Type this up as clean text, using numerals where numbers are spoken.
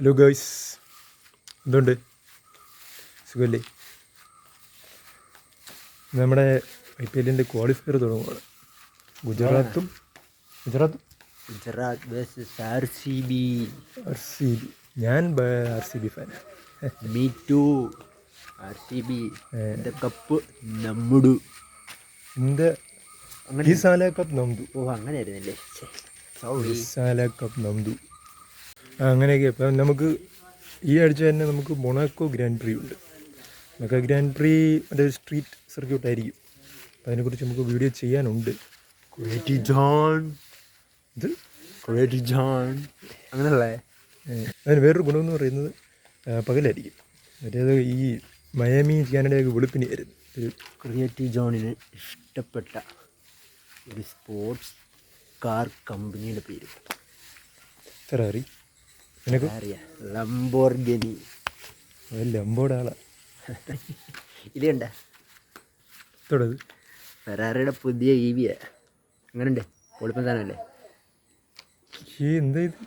Hello guys, എന്തുണ്ട്? സുഖമല്ലേ? നമ്മുടെ IPL ക്വാളിഫയർ തുടങ്ങുകയാണ്. Gujarat versus RCB. ഞാൻ RCB fan. Me too. RCB cup നമ്മുടെ ഈ സാല കപ്പ് നംദു. അങ്ങനെയായിരുന്നല്ലേ? കപ്പ് നംദു. അങ്ങനെയൊക്കെ. അപ്പം നമുക്ക് ഈ ആഴ്ച തന്നെ നമുക്ക് മൊണാക്കോ ഗ്രാൻഡ് പ്രീ ഉണ്ട്. മൊണാക്കോ ഗ്രാൻഡ് പ്രീ ഒരു സ്ട്രീറ്റ് സർക്യൂട്ട് ആയിരിക്കും. അപ്പം അതിനെക്കുറിച്ച് നമുക്ക് വീഡിയോ ചെയ്യാനുണ്ട്. അങ്ങനെയല്ലേ? അതിന് വേറൊരു ഗുണമെന്ന് പറയുന്നത് പകലായിരിക്കും. മറ്റേത് ഈ മയാമി കാനഡയൊക്കെ വെളുപ്പിനെയായിരുന്നു. ക്രിയേറ്റീവ് ജോണിന് ഇഷ്ടപ്പെട്ട ഒരു സ്പോർട്സ് കാർ കമ്പനിയുടെ പേര് ഫെറാറി. ലംബോർഗിനി. ലംബോയുടെ ആളാ. ഇത് കണ്ട തുടത് ഫെറാറിയുടെ പുതിയ EV. അങ്ങനെയുണ്ട്. പൊളിപ്പം സാധനമല്ലേ? എന്താ ഇത്?